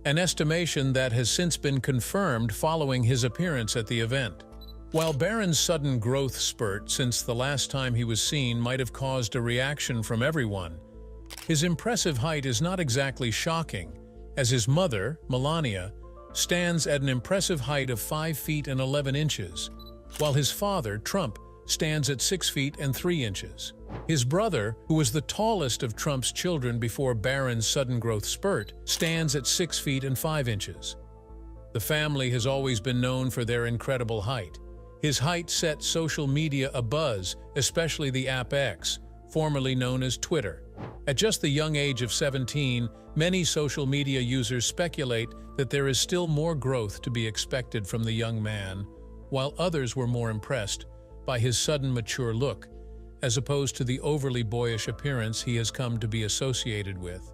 an estimation that has since been confirmed following his appearance at the event. While Barron's sudden growth spurt since the last time he was seen might have caused a reaction from everyone, his impressive height is not exactly shocking, as his mother, Melania, stands at an impressive height of 5 feet and 11 inches, while his father, Trump, stands at 6 feet and 3 inches. His brother, who was the tallest of Trump's children before Barron's sudden growth spurt, stands at 6 feet and 5 inches. The family has always been known for their incredible height. His height set social media abuzz, especially the app X, formerly known as Twitter. At just the young age of 17, many social media users speculate that there is still more growth to be expected from the young man, while others were more impressed by his sudden mature look, as opposed to the overly boyish appearance he has come to be associated with,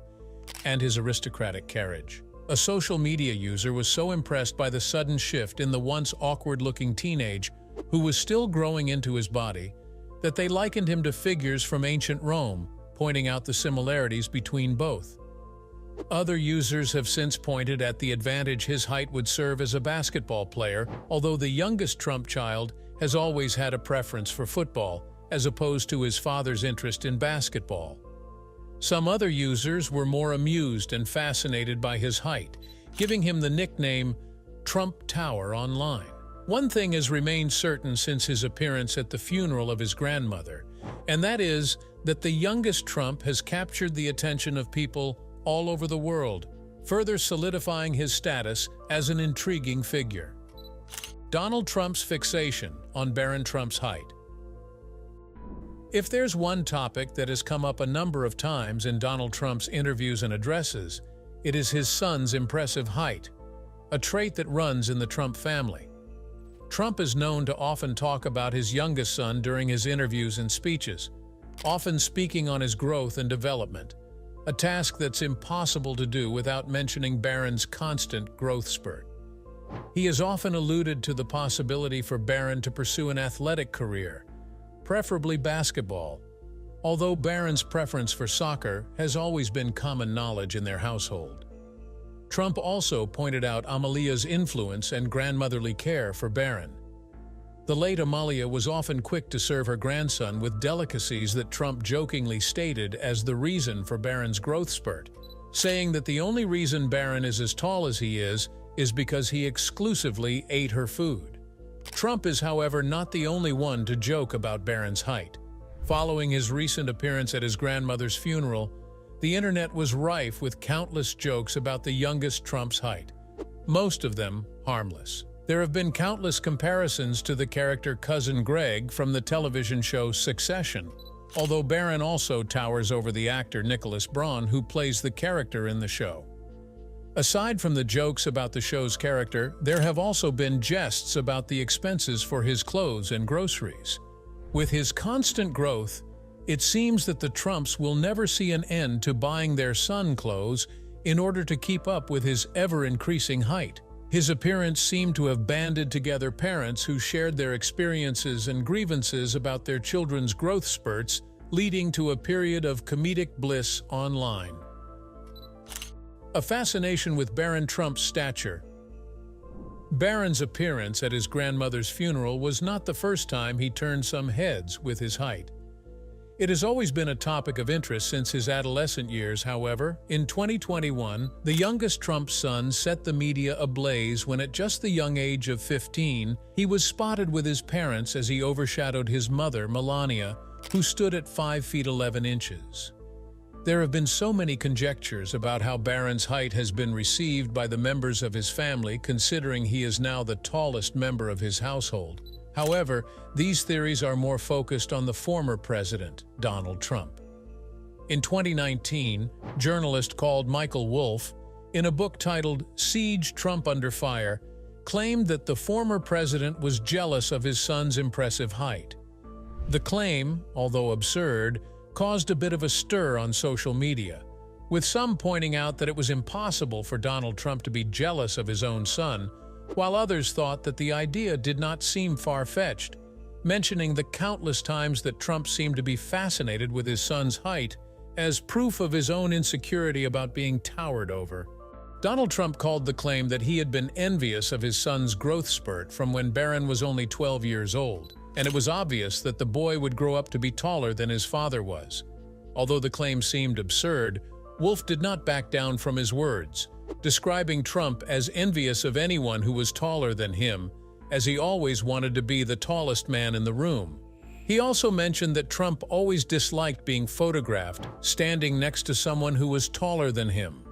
and his aristocratic carriage. A social media user was so impressed by the sudden shift in the once awkward-looking teenage who was still growing into his body that they likened him to figures from ancient Rome, pointing out the similarities between both. Other users have since pointed at the advantage his height would serve as a basketball player, although the youngest Trump child has always had a preference for football, as opposed to his father's interest in basketball. Some other users were more amused and fascinated by his height, giving him the nickname Trump Tower online. One thing has remained certain since his appearance at the funeral of his grandmother, and that is that the youngest Trump has captured the attention of people all over the world, further solidifying his status as an intriguing figure. Donald Trump's fixation on Barron Trump's height. If there's one topic that has come up a number of times in Donald Trump's interviews and addresses, it is his son's impressive height, a trait that runs in the Trump family. Trump is known to often talk about his youngest son during his interviews and speeches, often speaking on his growth and development, a task that's impossible to do without mentioning Barron's constant growth spurt. He has often alluded to the possibility for Barron to pursue an athletic career, preferably basketball, although Barron's preference for soccer has always been common knowledge in their household. Trump also pointed out Amalia's influence and grandmotherly care for Barron. The late Amalia was often quick to serve her grandson with delicacies that Trump jokingly stated as the reason for Barron's growth spurt, saying that the only reason Barron is as tall as he is because he exclusively ate her food. Trump is, however, not the only one to joke about Barron's height. Following his recent appearance at his grandmother's funeral, the internet was rife with countless jokes about the youngest Trump's height, most of them harmless. There have been countless comparisons to the character Cousin Greg from the television show Succession, although Barron also towers over the actor Nicholas Braun, who plays the character in the show. Aside from the jokes about the show's character, there have also been jests about the expenses for his clothes and groceries. With his constant growth, it seems that the Trumps will never see an end to buying their son clothes in order to keep up with his ever-increasing height. His appearance seemed to have banded together parents who shared their experiences and grievances about their children's growth spurts, leading to a period of comedic bliss online. A fascination with Barron Trump's stature. Barron's appearance at his grandmother's funeral was not the first time he turned some heads with his height. It has always been a topic of interest since his adolescent years, however. In 2021, the youngest Trump son set the media ablaze when at just the young age of 15, he was spotted with his parents as he overshadowed his mother, Melania, who stood at 5 feet 11 inches. There have been so many conjectures about how Barron's height has been received by the members of his family, considering he is now the tallest member of his household. However, these theories are more focused on the former president, Donald Trump. In 2019, journalist called Michael Wolff, in a book titled Siege: Trump Under Fire, claimed that the former president was jealous of his son's impressive height. The claim, although absurd, caused a bit of a stir on social media, with some pointing out that it was impossible for Donald Trump to be jealous of his own son, while others thought that the idea did not seem far-fetched, mentioning the countless times that Trump seemed to be fascinated with his son's height as proof of his own insecurity about being towered over. Donald Trump called the claim that he had been envious of his son's growth spurt from when Barron was only 12 years old, and it was obvious that the boy would grow up to be taller than his father was. Although the claim seemed absurd, Wolf did not back down from his words, describing Trump as envious of anyone who was taller than him, as he always wanted to be the tallest man in the room. He also mentioned that Trump always disliked being photographed standing next to someone who was taller than him.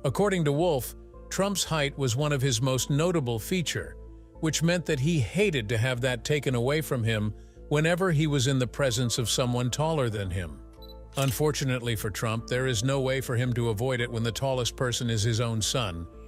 According to Wolf, Trump's height was one of his most notable features, which meant that he hated to have that taken away from him whenever he was in the presence of someone taller than him. Unfortunately for Trump, there is no way for him to avoid it when the tallest person is his own son,